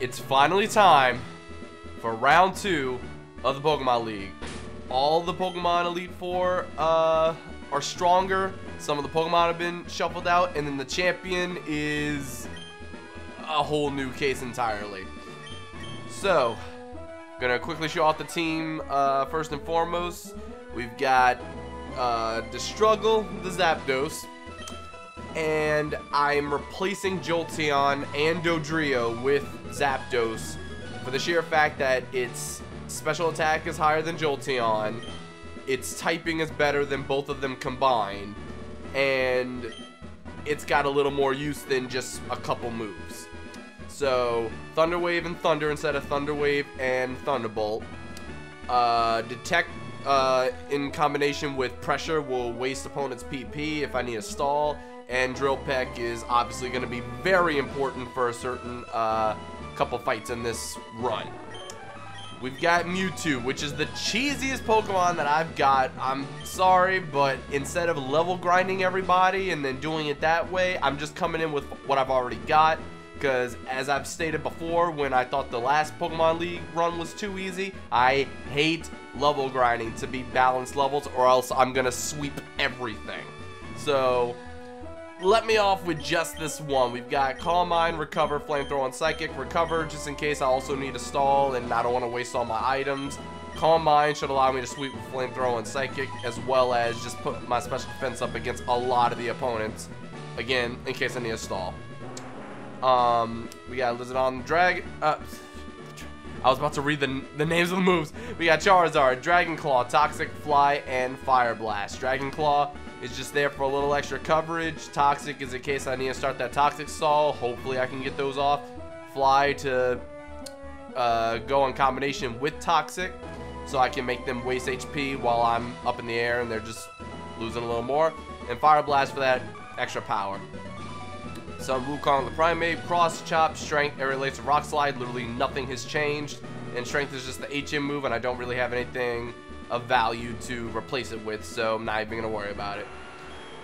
it's finally time for round 2 of the Pokemon League. All the Pokemon Elite Four are stronger. Some of the Pokemon have been shuffled out, and then the champion is a whole new case entirely. So, gonna quickly show off the team. First and foremost, we've got the Struggle, the Zapdos, and I'm replacing Jolteon and Dodrio with Zapdos for the sheer fact that its special attack is higher than Jolteon, its typing is better than both of them combined, and it's got a little more use than just a couple moves. So, Thunder Wave and Thunder instead of Thunder Wave and Thunderbolt. Detect in combination with Pressure will waste opponent's PP if I need a stall, and Drill Peck is obviously going to be very important for a certain couple fights in this run. We've got Mewtwo, which is the cheesiest Pokemon that I've got. I'm sorry, but instead of level grinding everybody and then doing it that way, I'm just coming in with what I've already got. Because, as I've stated before, when I thought the last Pokemon League run was too easy, I hate level grinding to be balanced levels, or else I'm going to sweep everything. So, let me off with just this one. We've got Calm Mind, Recover, Flamethrower, and Psychic. Recover, just in case I also need a stall and I don't want to waste all my items. Calm Mind should allow me to sweep with Flamethrower and Psychic, as well as just put my special defense up against a lot of the opponents. Again, in case I need a stall. We got Lizardon, I was about to read the names of the moves. We got Charizard, Dragon Claw, Toxic, Fly, and Fire Blast. Dragon Claw is just there for a little extra coverage. Toxic is in case I need to start that Toxic stall. Hopefully I can get those off. Fly to go in combination with Toxic, so I can make them waste HP while I'm up in the air and they're just losing a little more. And Fire Blast for that extra power. Some Wukong the Primate, Cross, Chop, Strength, Aerial Ace, Rock Slide. Literally nothing has changed. And Strength is just the HM move, and I don't really have anything of value to replace it with, so I'm not even going to worry about it.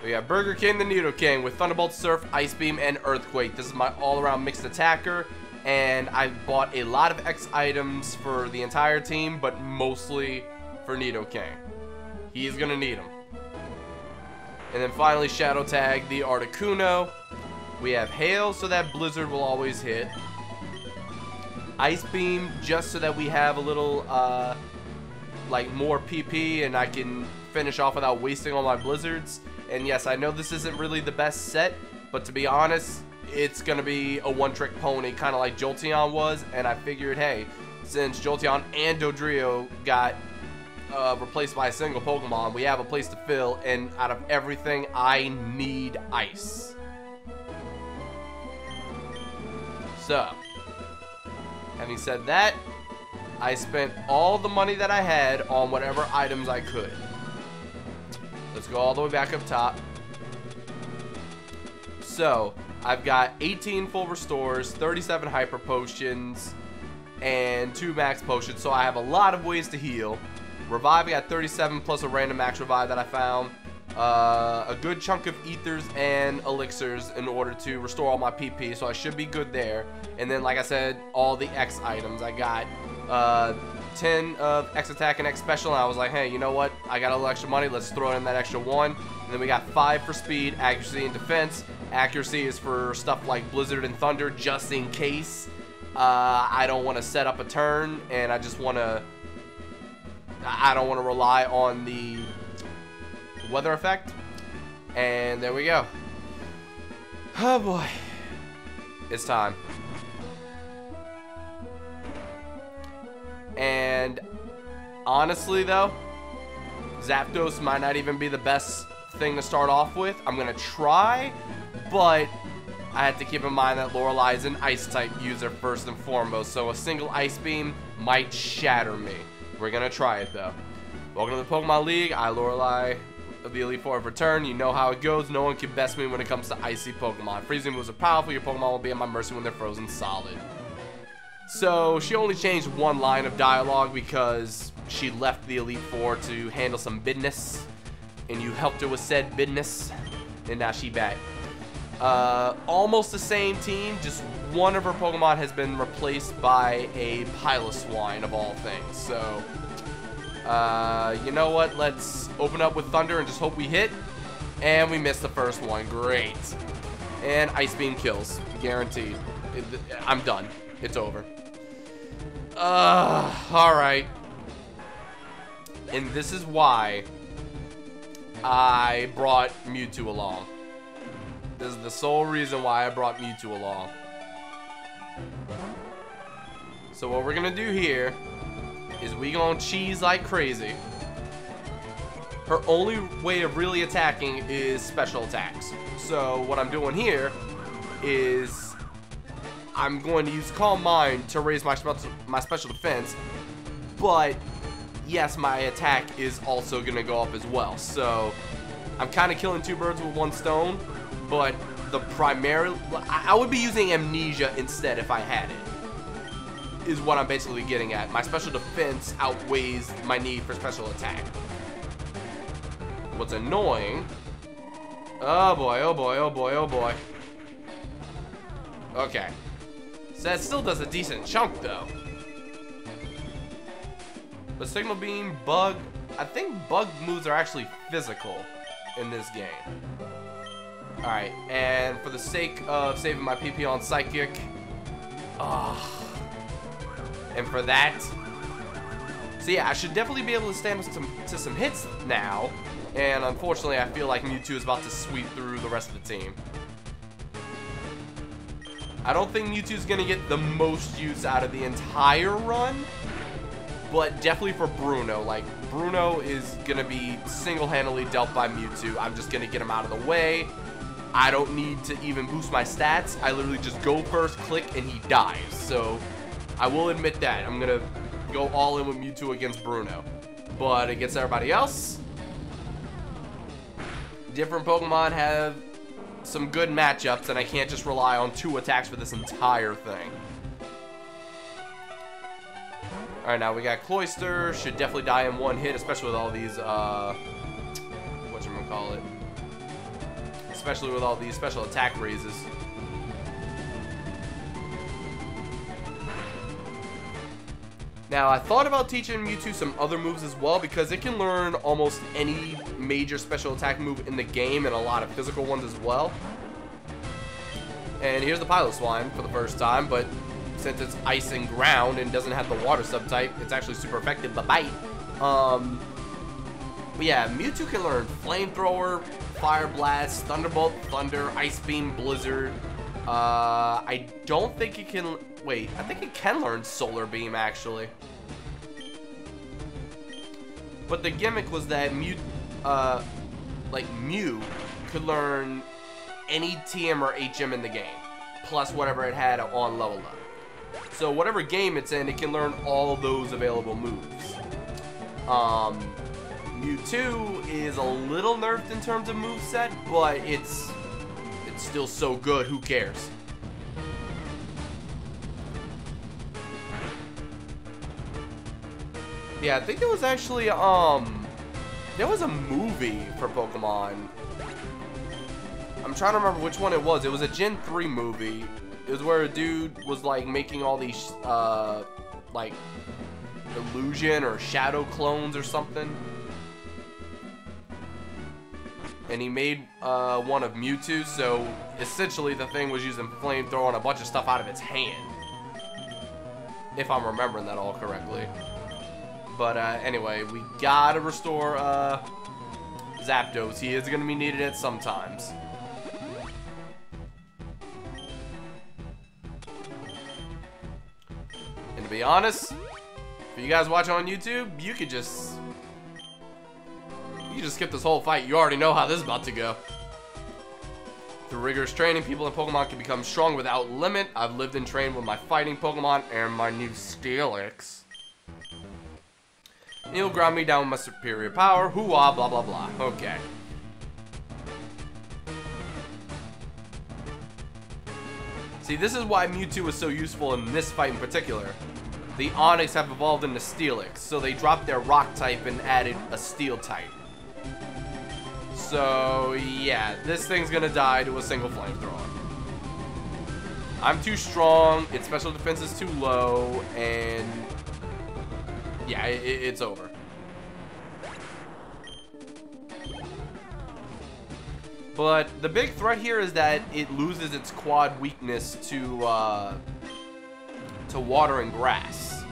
We got Burger King the Nidoking with Thunderbolt, Surf, Ice Beam, and Earthquake. This is my all-around mixed attacker, and I bought a lot of X items for the entire team, but mostly for Nidoking. He's going to need them. And then finally, Shadow Tag the Articuno. We have Hail, so that Blizzard will always hit. Ice Beam, just so that we have a little, like, more PP, and I can finish off without wasting all my Blizzards. And yes, I know this isn't really the best set, but to be honest, it's going to be a one-trick pony, kind of like Jolteon was, and I figured, hey, since Jolteon and Dodrio got replaced by a single Pokemon, we have a place to fill, and out of everything, I need Ice. So, having said that, I spent all the money that I had on whatever items I could. Let's go all the way back up top. So, I've got 18 full restores, 37 hyper potions, and 2 max potions, so I have a lot of ways to heal. Revive, I got 37 plus a random max revive that I found. A good chunk of ethers and elixirs in order to restore all my PP, so I should be good there. And then, like I said, all the X items. I got 10 of X attack and X special, and I was like, hey, you know what? I got a little extra money. Let's throw in that extra 1. And then we got 5 for speed, accuracy, and defense. Accuracy is for stuff like Blizzard and Thunder, just in case I don't want to set up a turn, and I just want to. I don't want to rely on the weather effect. And there we go. Oh boy, it's time. And honestly though, Zapdos might not even be the best thing to start off with. I'm gonna try, but I have to keep in mind that Lorelei is an ice type user first and foremost, so a single Ice Beam might shatter me. We're gonna try it though. Welcome to the Pokemon League. I, Lorelei of the Elite Four, have returned. You know how it goes. No one can best me when it comes to icy Pokemon. Freezing moves are powerful. Your Pokemon will be at my mercy when they're frozen solid. So she only changed one line of dialogue because she left the Elite Four to handle some business, and you helped her with said business, and now she back. Almost the same team, just one of her Pokemon has been replaced by a Piloswine of all things. So, you know what? Let's open up with Thunder and just hope we hit. And we missed the first one. Great. And Ice Beam kills. Guaranteed. I'm done. It's over. Alright. And this is why I brought Mewtwo along. This is the sole reason why I brought Mewtwo along. So what we're gonna do here is we gonna cheese like crazy. Her only way of really attacking is special attacks. So what I'm doing here is I'm going to use Calm Mind to raise my special defense, but yes, my attack is also gonna go up as well. So I'm kind of killing two birds with one stone. But the primary, I would be using Amnesia instead if I had it, is what I'm basically getting at. My special defense outweighs my need for special attack. What's annoying, oh boy, oh boy, oh boy, oh boy. Okay, so that still does a decent chunk though. But Signal Beam, Bug, I think Bug moves are actually physical in this game. Alright, and for the sake of saving my PP on Psychic, and for that, so yeah, I should definitely be able to stand to some hits now, and unfortunately I feel like Mewtwo is about to sweep through the rest of the team. I don't think Mewtwo's gonna get the most use out of the entire run, but definitely for Bruno. Like, Bruno is gonna be single-handedly dealt by Mewtwo. I'm just gonna get him out of the way. I don't need to even boost my stats. I literally just go first, click, and he dies. So, I will admit that. I'm going to go all in with Mewtwo against Bruno. But against everybody else, different Pokemon have some good matchups, and I can't just rely on 2 attacks for this entire thing. Alright, now we got Cloyster. Should definitely die in one hit, especially with all these, whatchamacallit. Especially with all these special attack raises. Now, I thought about teaching Mewtwo some other moves as well, because it can learn almost any major special attack move in the game, and a lot of physical ones as well. And here's the Piloswine for the first time, but since it's ice and ground and doesn't have the water subtype, it's actually super effective. Bye-bye. But yeah, Mewtwo can learn Flamethrower, Fire Blast, Thunderbolt, Thunder, Ice Beam, Blizzard. I don't think it can... Wait, I think it can learn Solar Beam, actually. But the gimmick was that Mew could learn any TM or HM in the game, plus whatever it had on level up. So whatever game it's in, it can learn all those available moves. Mewtwo is a little nerfed in terms of moveset, but it's still so good, who cares? Yeah, I think there was actually, there was a movie for Pokemon. I'm trying to remember which one it was. It was a Gen 3 movie. It was where a dude was, like, making all these, like, illusion or shadow clones or something. And he made one of Mewtwo, so essentially the thing was using Flamethrower and a bunch of stuff out of its hand. If I'm remembering that all correctly. But anyway, we gotta restore Zapdos. He is gonna be needed at some times. And to be honest, if you guys watch on YouTube, you could just skip this whole fight. You already know how this is about to go. Through rigorous training, people and Pokemon can become strong without limit. I've lived and trained with my fighting Pokemon and my new Steelix. He'll ground me down with my superior power. Hoo-ah, blah, blah, blah. Okay. See, this is why Mewtwo is so useful in this fight in particular. The Onix have evolved into Steelix, so they dropped their rock type and added a steel type. So, yeah, this thing's gonna die to a single flamethrower. I'm too strong, its special defense is too low, and yeah, it's over. But the big threat here is that it loses its quad weakness to water and grass.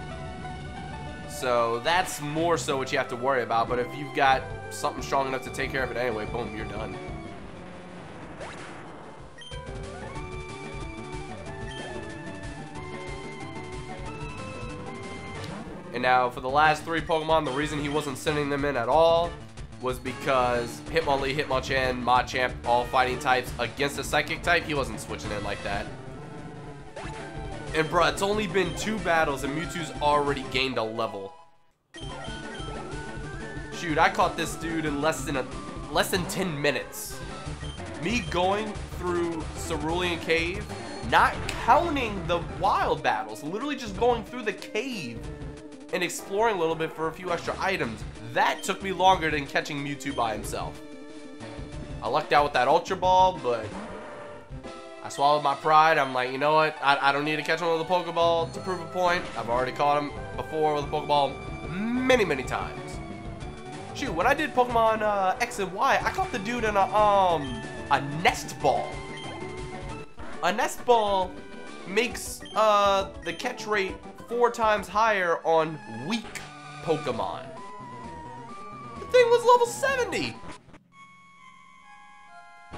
So that's more so what you have to worry about. But if you've got something strong enough to take care of it anyway, boom, you're done. And now for the last 3 Pokemon, the reason he wasn't sending them in at all was because Hitmonlee, Hitmonchan, Machamp, all fighting types against a psychic type, he wasn't switching in like that. And bruh, it's only been 2 battles and Mewtwo's already gained a level. Shoot, I caught this dude in less than 10 minutes. Me going through Cerulean Cave, not counting the wild battles, literally just going through the cave and exploring a little bit for a few extra items. That took me longer than catching Mewtwo by himself. I lucked out with that Ultra Ball, but I swallowed my pride. I'm like, you know what? I don't need to catch him with a Pokeball to prove a point. I've already caught him before with a Pokeball many, many times. Shoot, when I did Pokemon X and Y, I caught the dude in a Nest Ball. A Nest Ball makes the catch rate 4 times higher on weak Pokemon. The thing was level 70.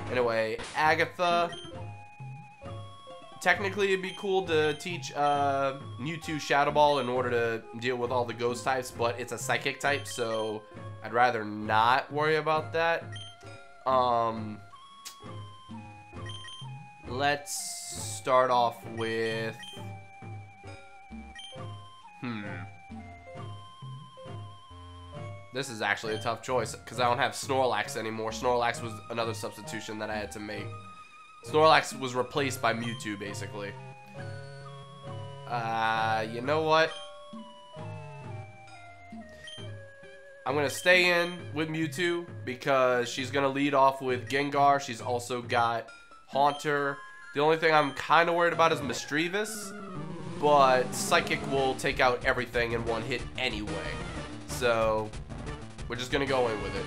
Anyway, Agatha. Technically, it'd be cool to teach Mewtwo Shadow Ball in order to deal with all the ghost types, but it's a psychic type, so I'd rather not worry about that. Let's start off with... This is actually a tough choice, because I don't have Snorlax anymore. Snorlax was another substitution that I had to make. Snorlax was replaced by Mewtwo, basically. You know what? I'm going to stay in with Mewtwo, because she's going to lead off with Gengar. She's also got Haunter. The only thing I'm kind of worried about is Misdreavus, but Psychic will take out everything in one hit anyway. So, we're just going to go in with it.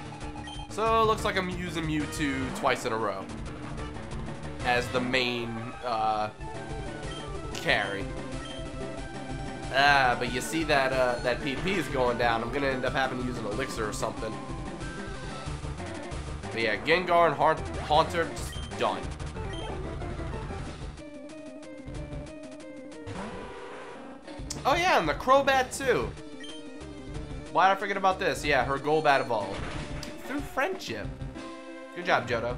So, it looks like I'm using Mewtwo twice in a row as the main carry. But you see that that PP is going down. I'm gonna end up having to use an elixir or something. But yeah, Gengar and Haunter, just done. Oh yeah, and the Crobat too. Why did I forget about this? Yeah, her Golbat evolved through friendship. Good job, Johto.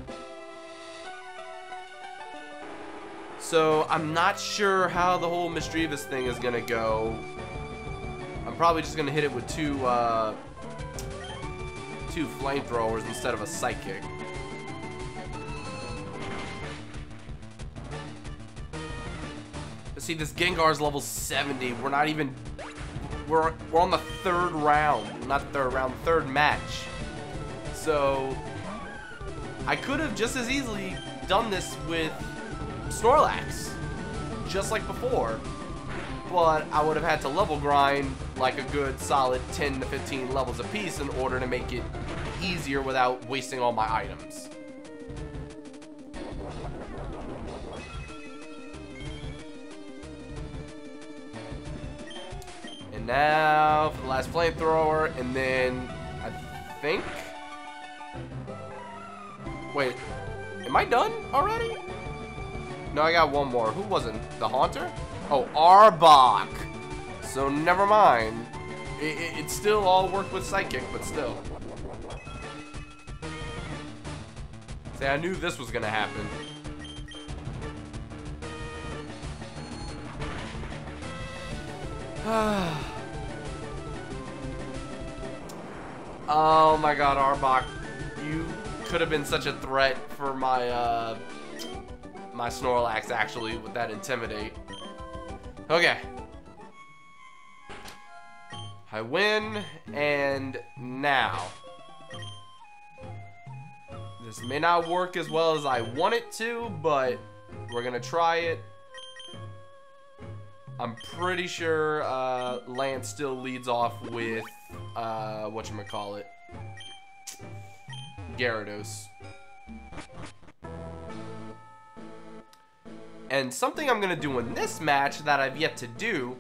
So, I'm not sure how the whole Misdreavus thing is gonna go. I'm probably just gonna hit it with two flamethrowers instead of a psychic. But see, this Gengar's level 70. We're not even... We're on the 3rd round. Not the 3rd round, 3rd match. So, I could have just as easily done this with Snorlax, just like before, but I would have had to level grind like a good solid 10 to 15 levels apiece in order to make it easier without wasting all my items. And now for the last flamethrower, and then I think... Wait, am I done already? No, I got one more. Who wasn't? The Haunter? Oh, Arbok. So, never mind. It still all worked with Psychic, but still. See, I knew this was gonna happen. Oh my god, Arbok. You could have been such a threat for my, my Snorlax, actually, with that Intimidate. Okay. I win, and now. This may not work as well as I want it to, but we're gonna try it. I'm pretty sure Lance still leads off with whatchamacallit, Gyarados. And something I'm gonna do in this match that I've yet to do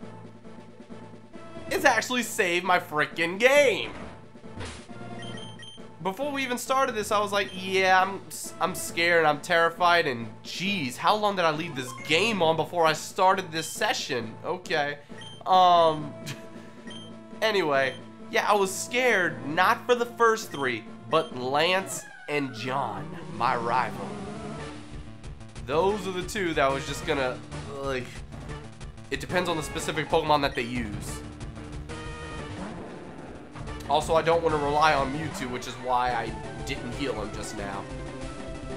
is actually save my freaking game. Before we even started this, I was like, yeah, I'm scared and I'm terrified, and geez, how long did I leave this game on before I started this session? Okay. Anyway, yeah, I was scared, not for the first three, but Lance and John, my rival. Those are the two that was just gonna, like, it depends on the specific Pokemon that they use. Also, I don't want to rely on Mewtwo, which is why I didn't heal him just now.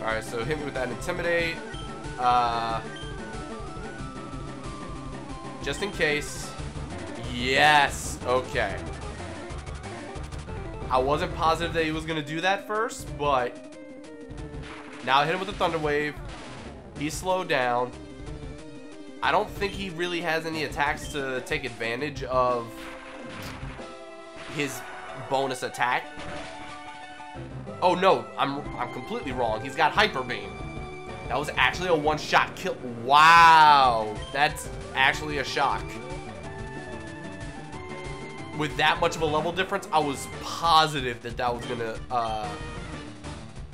Alright, so hit me with that Intimidate. Just in case. Yes! Okay. I wasn't positive that he was going to do that first, but now I hit him with a Thunder Wave. He's slowed down. I don't think he really has any attacks to take advantage of his bonus attack. Oh no, I'm completely wrong. He's got Hyper Beam. That was actually a one-shot kill. Wow, that's actually a shock. With that much of a level difference, I was positive that that was gonna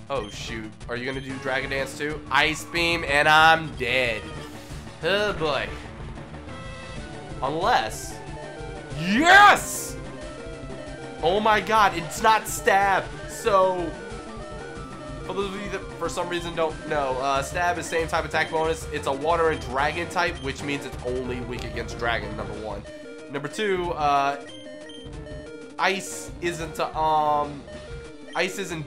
oh shoot, are you gonna do Dragon Dance too? Ice Beam and I'm dead. Oh boy. Unless, yes! Oh my god, it's not Stab. So, for those of you that for some reason don't know, Stab is same type attack bonus. It's a Water and Dragon type, which means it's only weak against Dragon, number one. Number two, Ice isn't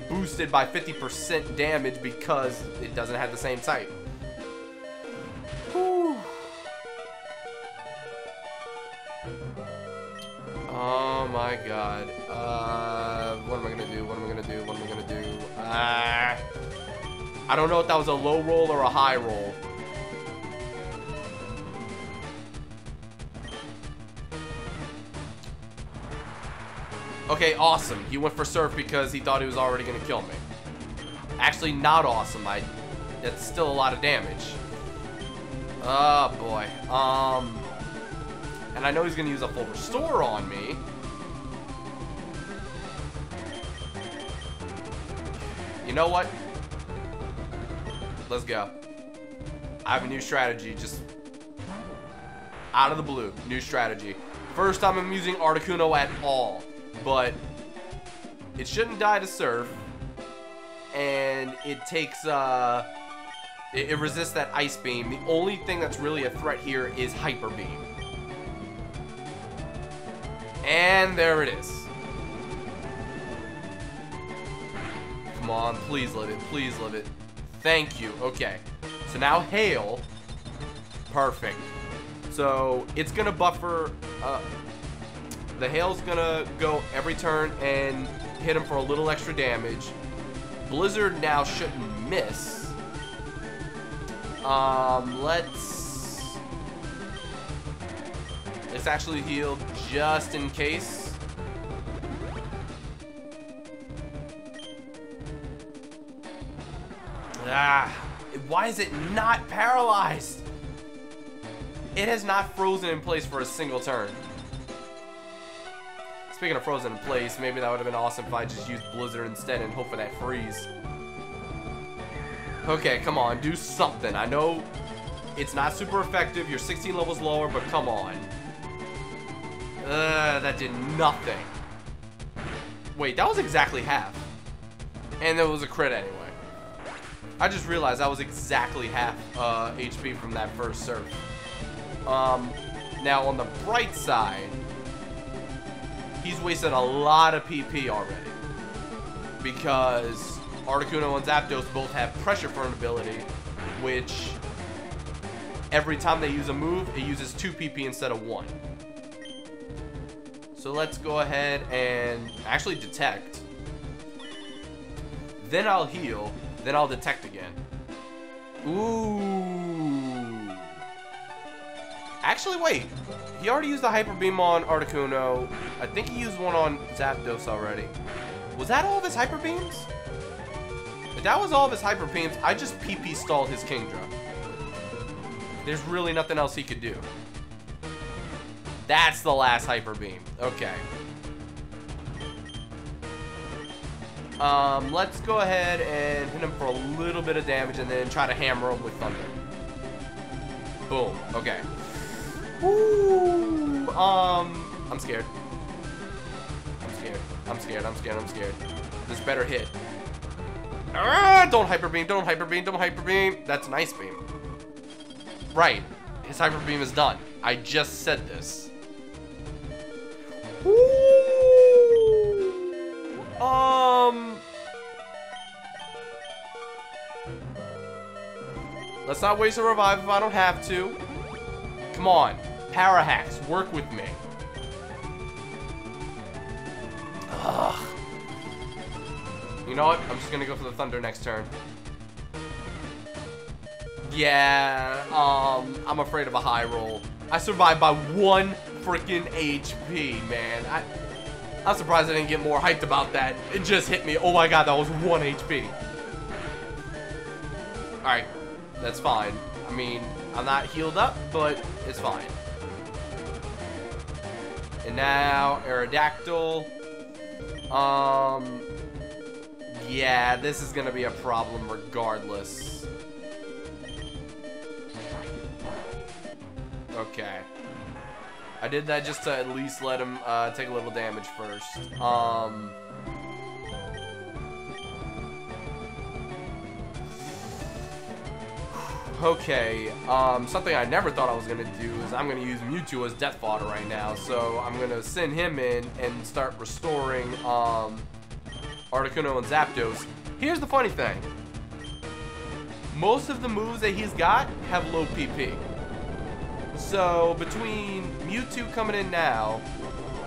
boosted by 50% damage because it doesn't have the same type. Whew. Oh my god. What am I gonna do? What am I gonna do? What am I gonna do? I don't know if that was a low roll or a high roll. Okay, awesome. He went for Surf because he thought he was already gonna kill me. Actually, not awesome. That's still a lot of damage. Oh boy. And I know he's gonna use a full restore on me. You know what? Let's go. I have a new strategy, just out of the blue. New strategy. First time I'm using Articuno at all, but it shouldn't die to Surf, and it takes it resists that Ice Beam. The only thing that's really a threat here is Hyper Beam. And there it is. Come on, please live it, please live it. Thank you. Okay, so now Hail. Perfect. So it's gonna buffer. The Hail's gonna go every turn and hit him for a little extra damage. Blizzard now shouldn't miss. Let's actually heal just in case. Why is it not paralyzed? It has not frozen in place for a single turn. Speaking of frozen in place, maybe that would have been awesome if I just used Blizzard instead and hope for that freeze. Okay, come on, do something. I know it's not super effective. You're 16 levels lower, but come on. That did nothing. Wait, that was exactly half. And it was a crit anyway. I just realized that was exactly half HP from that first Surf. Now on the bright side, he's wasted a lot of PP already, because Articuno and Zapdos both have Pressure Burn ability, which every time they use a move, it uses 2 PP instead of 1. So let's go ahead and actually Detect. then I'll heal, then I'll detect again. Ooh. Actually, wait. He already used the Hyper Beam on Articuno. I think he used one on Zapdos already. Was that all of his Hyper Beams? If that was all of his Hyper Beams, I just PP stalled his Kingdra. There's really nothing else he could do. That's the last Hyper Beam. Okay. Let's go ahead and hit him for a little bit of damage and then try to hammer him with Thunder. Boom. Okay. Woo! I'm scared. I'm scared. This better hit. Ah, don't Hyper Beam, don't Hyper Beam, don't Hyper Beam. That's an Ice Beam. Right. His Hyper Beam is done. I just said this. Woo! Let's not waste a revive if I don't have to. Come on. Para hacks, work with me. Ugh. You know what? I'm just gonna go for the Thunder next turn. Yeah, I'm afraid of a high roll. I survived by 1 freaking HP, man. I'm surprised I didn't get more hyped about that. It just hit me. Oh my god, that was 1 HP. Alright, that's fine. I mean, I'm not healed up, but it's fine. And now, Aerodactyl. Yeah, this is gonna be a problem regardless. Okay. I did that just to at least let him take a little damage first. Okay, something I never thought I was gonna do is I'm gonna use Mewtwo as death fodder right now. So I'm gonna send him in and start restoring Articuno and Zapdos. Here's the funny thing. Most of the moves that he's got have low PP. So between Mewtwo coming in now,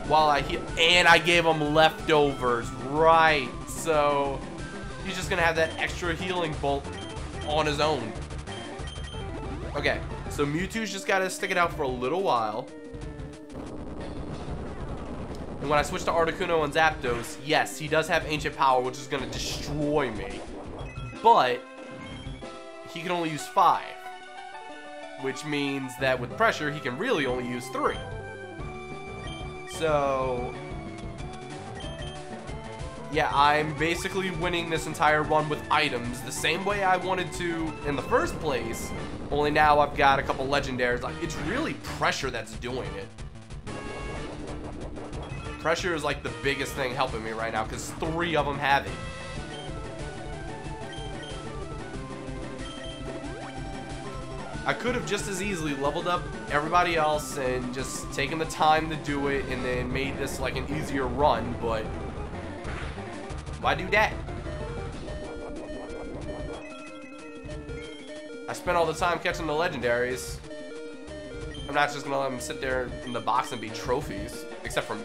while I heal, and I gave him leftovers, right? So he's just gonna have that extra healing bolt on his own. Okay, so Mewtwo's just gotta stick it out for a little while. And when I switch to Articuno and Zapdos, yes, he does have Ancient Power, which is gonna destroy me. But he can only use 5. Which means that with pressure, he can really only use 3. So yeah, I'm basically winning this entire run with items the same way I wanted to in the first place, only now I've got a couple legendaries. Like, it's really pressure that's doing it. Pressure is like the biggest thing helping me right now because 3 of them have it. I could have just as easily leveled up everybody else and just taken the time to do it and then made this like an easier run, but why do that? I spent all the time catching the legendaries. I'm not just gonna let them sit there in the box and be trophies, except for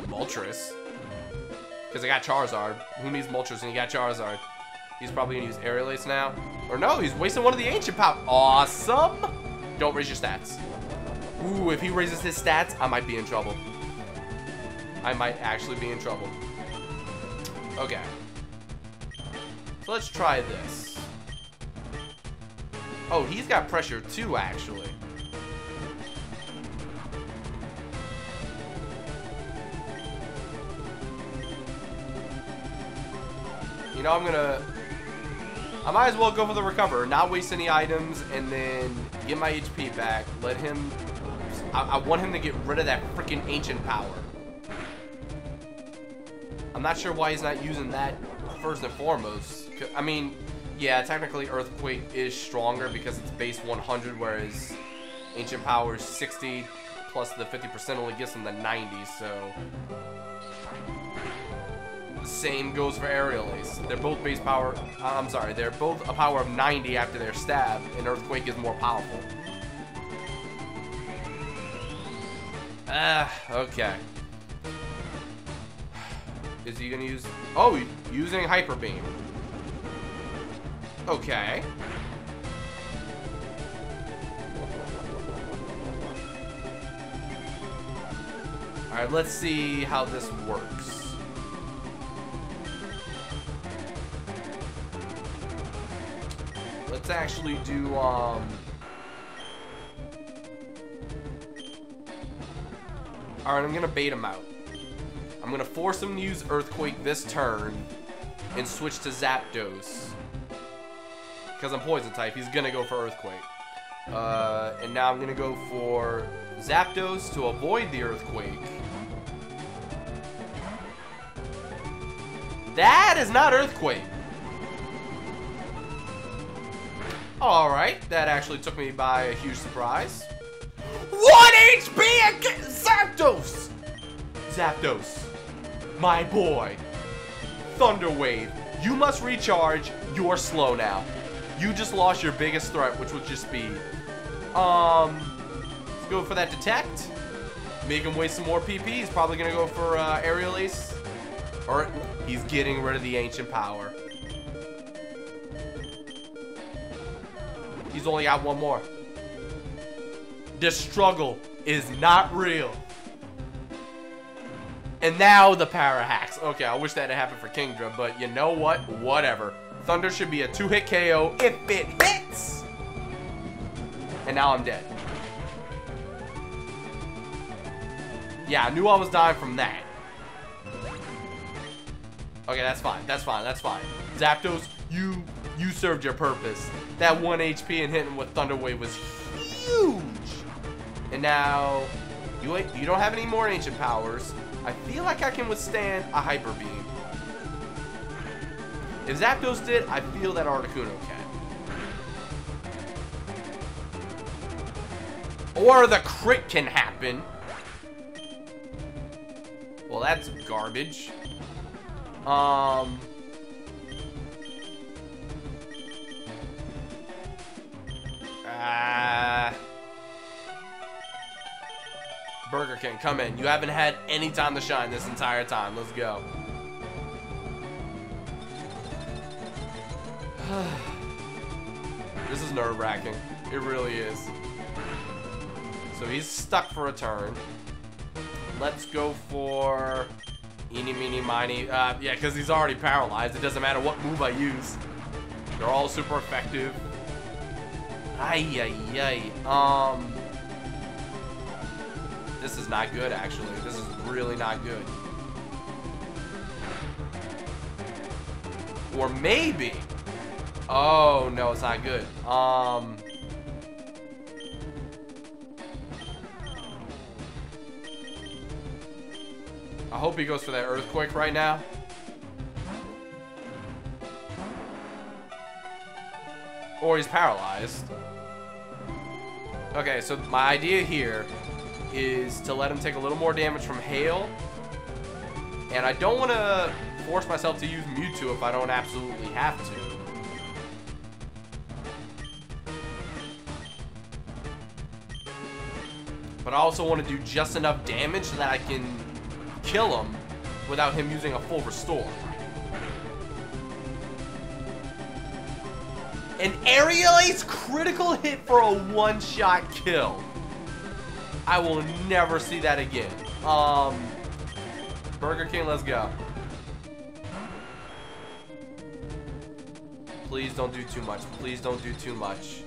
Moltres. Because I got Charizard. Who needs Moltres when you got Charizard? He's probably gonna use Aerial Ace now. Or no, he's wasting one of the Ancient Power. Awesome! Don't raise your stats. Ooh, if he raises his stats, I might be in trouble. I might actually be in trouble. Okay. So let's try this. Oh, he's got pressure too, actually. You know, I might as well go for the recover, not waste any items, and then get my HP back. Let him, I want him to get rid of that freaking Ancient Power. I'm not sure why he's not using that first and foremost. I mean, yeah, technically Earthquake is stronger because it's base 100, whereas Ancient Power is 60, plus the 50% only gets him the 90, so... Same goes for Aerial Ace. They're both base power, I'm sorry, they're both a power of 90 after their stab, and Earthquake is more powerful. Okay. Is he gonna use, oh, using Hyper Beam. Okay. Alright, let's see how this works. Let's actually do, Alright, I'm gonna bait him out. I'm gonna force him to use Earthquake this turn and switch to Zapdos. Because I'm Poison type, he's gonna go for Earthquake. And now I'm gonna go for Zapdos to avoid the Earthquake. That is not Earthquake. Alright, that actually took me by a huge surprise. 1 HP again! Zapdos! Zapdos, my boy. Thunder Wave, you must recharge. You're slow now. You just lost your biggest threat, which was your speed. Let's go for that Detect. Make him waste some more PP. He's probably gonna go for Aerial Ace. Or he's getting rid of the Ancient Power. He's only got one more. The struggle is not real. And now the Para Hacks. Okay, I wish that had happened for Kingdra, but you know what? Whatever. Thunder should be a 2-hit KO if it hits. And now I'm dead. Yeah, I knew I was dying from that. Okay, that's fine. That's fine. That's fine. Zapdos, you served your purpose. That 1 HP and hitting with Thunder Wave was huge. And now you don't have any more ancient powers. I feel like I can withstand a Hyper Beam. If Zapdos did, I feel that Articuno can. Or the crit can happen. Well, that's garbage. Burger King, come in. You haven't had any time to shine this entire time. Let's go. This is nerve-wracking. It really is. So he's stuck for a turn. Let's go for eeny, meeny, miny. Yeah, because he's already paralyzed. It doesn't matter what move I use. They're all super effective. Ay, ay, ay. This is not good, actually. This is really not good. Or maybe. Oh, no, it's not good. I hope he goes for that Earthquake right now. Or he's paralyzed. Okay, so my idea here is to let him take a little more damage from Hail. And I don't want to force myself to use Mewtwo if I don't absolutely have to. But I also want to do just enough damage so that I can kill him without him using a full restore. An Aerial Ace critical hit for a one-shot kill. I will never see that again. Burger King, let's go. Please don't do too much. Please don't do too much.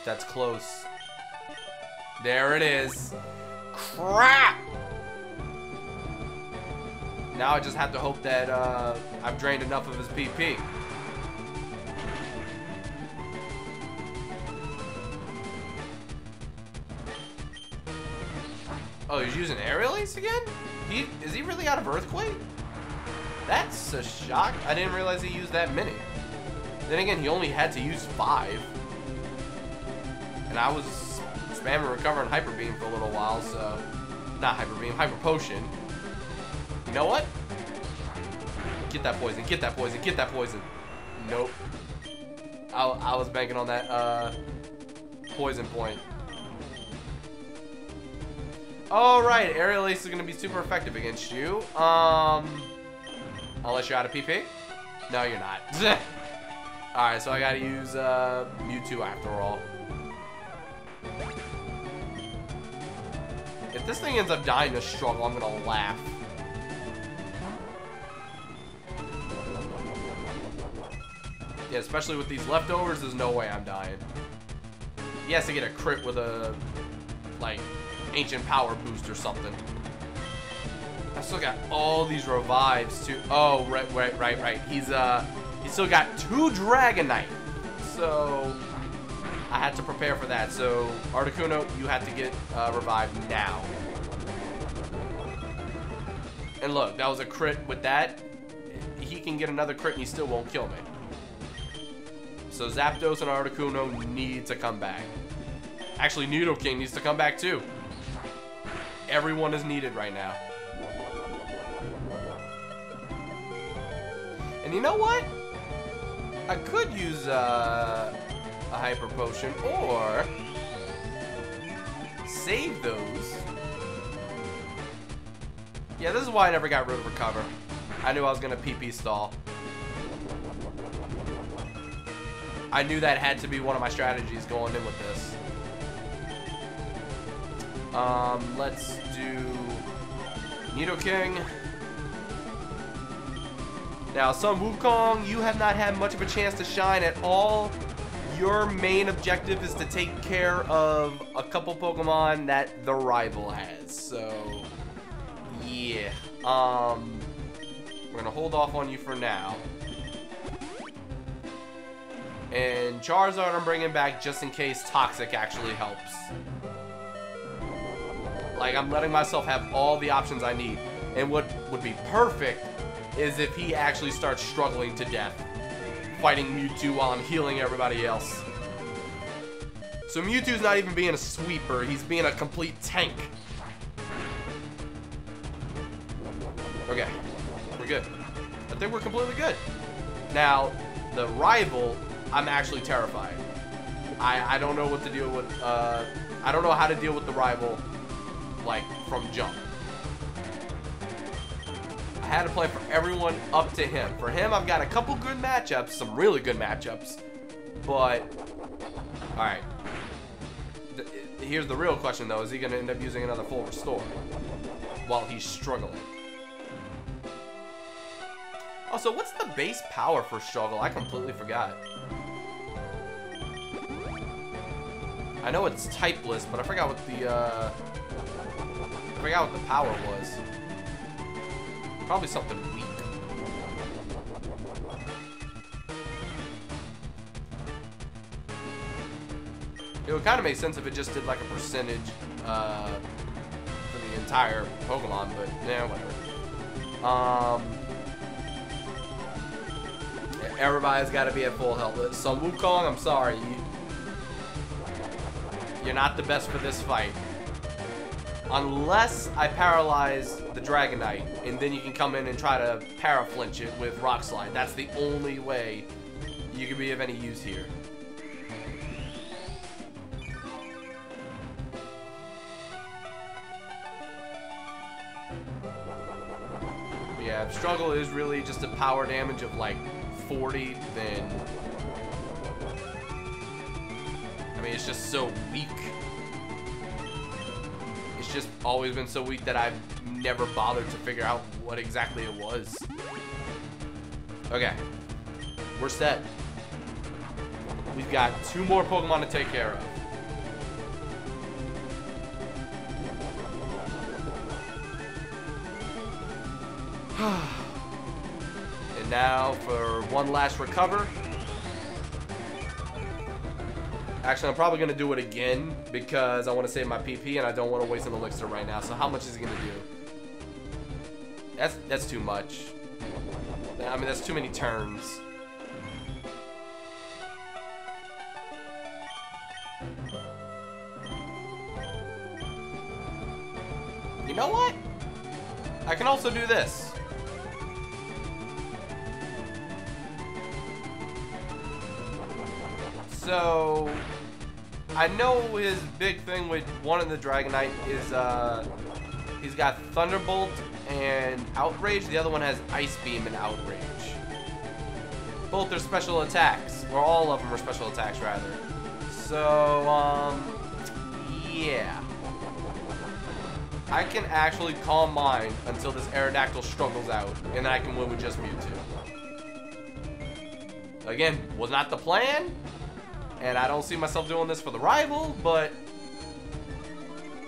That's close. There it is. Crap! Now I just have to hope that I've drained enough of his PP. Oh, he's using Aerial Ace again? Is he really out of Earthquake? That's a shock. I didn't realize he used that many. Then again, he only had to use 5. And I was spamming Recover and Hyper Beam for a little while, so... Not Hyper Beam, Hyper Potion. You know what? Get that poison, get that poison, get that poison. Nope. I was banking on that poison point. Oh, right. Aerial Ace is going to be super effective against you. Unless you're out of PP. No, you're not. Alright, so I got to use Mewtwo after all. If this thing ends up dying to struggle, I'm going to laugh. Yeah, especially with these leftovers, there's no way I'm dying. He has to get a crit with a, like, ancient power boost or something. I still got all these revives too. Oh, right. He's still got 2 Dragonite. So I had to prepare for that. So Articuno, you had to get revived now. And look, that was a crit with that. He can get another crit and he still won't kill me. So Zapdos and Articuno need to come back. Actually, Nidoking needs to come back too. Everyone is needed right now. And you know what? I could use a Hyper Potion or save those. Yeah, this is why I never got rid of Recover. I knew I was going to PP stall. I knew that had to be one of my strategies going in with this. Let's do Nidoking. Now, Sun Wukong, you have not had much of a chance to shine at all. Your main objective is to take care of a couple Pokemon that the rival has. So, yeah. We're gonna hold off on you for now. And Charizard I'm bringing back just in case Toxic actually helps. Like, I'm letting myself have all the options I need. And what would be perfect is if he actually starts struggling to death, fighting Mewtwo while I'm healing everybody else. So Mewtwo's not even being a sweeper, he's being a complete tank. Okay, we're good. I think we're completely good. Now, the rival, I'm actually terrified. I don't know what to deal with, I don't know how to deal with the rival, like, from jump. I had to play for everyone up to him. For him, I've got a couple good matchups, some really good matchups, but, alright. Here's the real question, though. Is he going to end up using another full restore while he's struggling? Also, what's the base power for struggle? I completely forgot. I know it's typeless, but I forgot what the power was. Probably something weak. It would kind of make sense if it just did like a percentage for the entire Pokemon, but yeah, whatever. Everybody's got to be at full health. So Wukong, I'm sorry, you're not the best for this fight. Unless I paralyze the Dragonite, and then you can come in and try to para-flinch it with Rock Slide. That's the only way you can be of any use here. But yeah, if struggle is really just a power damage of like 40, then I mean, it's just so weak. It's just always been so weak that I've never bothered to figure out what exactly it was. Okay, we're set. We've got 2 more Pokemon to take care of. And now for one last recover. Actually, I'm probably going to do it again because I want to save my PP and I don't want to waste an elixir right now. So how much is he going to do? That's too much. I mean, that's too many turns. You know what? I can also do this. So I know his big thing with one of the Dragonite is he's got Thunderbolt and Outrage. The other one has Ice Beam and Outrage. Both are special attacks, or all of them are special attacks rather. So yeah. I can actually calm mine until this Aerodactyl struggles out, and then I can win with just Mewtwo. Again, was not the plan, and I don't see myself doing this for the rival, but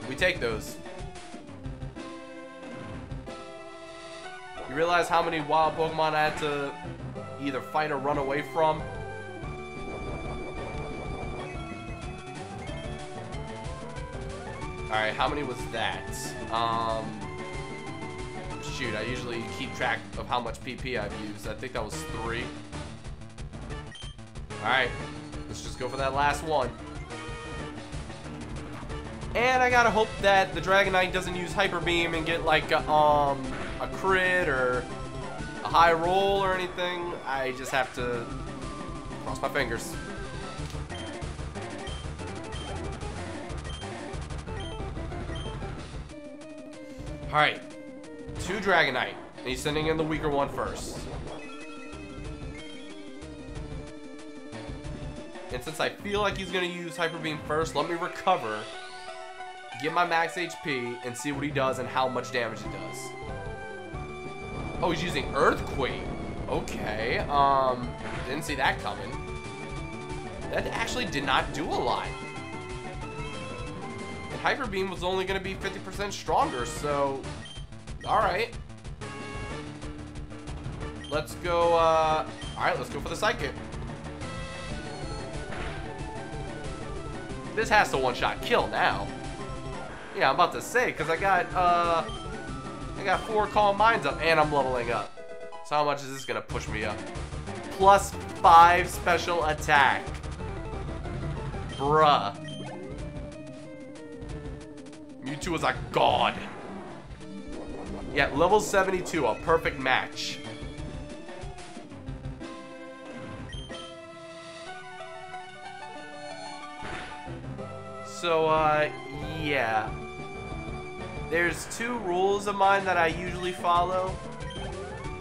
we take those. You realize how many wild Pokemon I had to either fight or run away from? Alright, how many was that? Shoot, I usually keep track of how much PP I've used. I think that was 3. Alright, let's just go for that last one. And I gotta hope that the Dragonite doesn't use Hyper Beam and get like a crit or a high roll or anything. I just have to cross my fingers. Alright, 2 Dragonite, and he's sending in the weaker one first. And since I feel like he's going to use Hyper Beam first, let me recover, get my max HP, and see what he does and how much damage he does. Oh, he's using Earthquake. Okay, didn't see that coming. That actually did not do a lot. Hyper Beam was only going to be 50% stronger, so alright. Let's go, alright, let's go for the Psychic. This has to one-shot kill now. Yeah, I'm about to say, because I got 4 Calm Minds up, and I'm leveling up. So how much is this going to push me up? Plus 5 special attack. Bruh. Mewtwo is a god. Yeah, level 72, a perfect match. So, yeah. There's 2 rules of mine that I usually follow,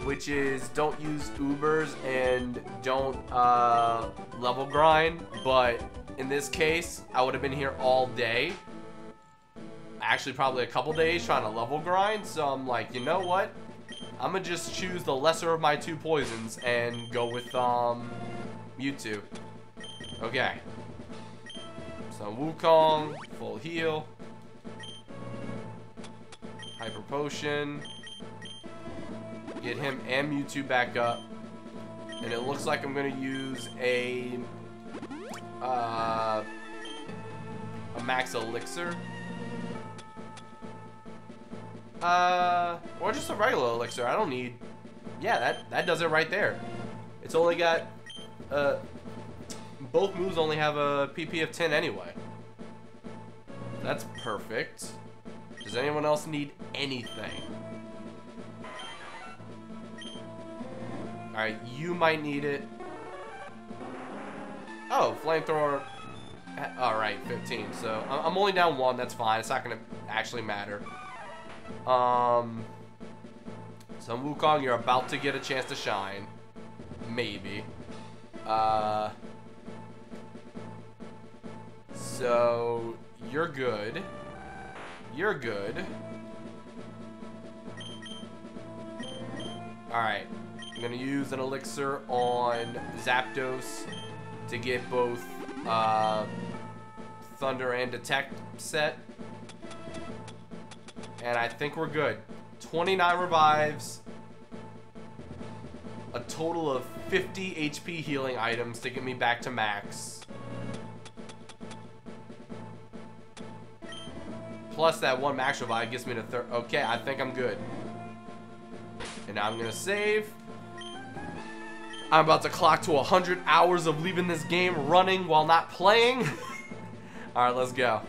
which is don't use Ubers and don't level grind. But in this case, I would have been here all day. Actually, probably a couple days trying to level grind. So I'm like, you know what? I'm gonna just choose the lesser of my 2 poisons and go with Mewtwo. Okay. So Wukong, full heal. Hyper Potion. Get him and Mewtwo back up. And it looks like I'm gonna use a max elixir. Or just a regular elixir. I don't need... Yeah, that does it right there. It's only got... both moves only have a PP of 10 anyway. That's perfect. Does anyone else need anything? Alright, you might need it. Oh, Flamethrower. Alright, 15. So, I'm only down 1. That's fine. It's not going to actually matter. Some Wukong, you're about to get a chance to shine. Maybe. So, you're good. You're good. Alright. I'm gonna use an elixir on Zapdos to get both Thunder and Detect set. And I think we're good. 29 revives. A total of 50 HP healing items to get me back to max. Plus that 1 max revive gets me to third. Okay, I think I'm good. And now I'm gonna save. I'm about to clock to 100 hours of leaving this game running while not playing. Alright, let's go.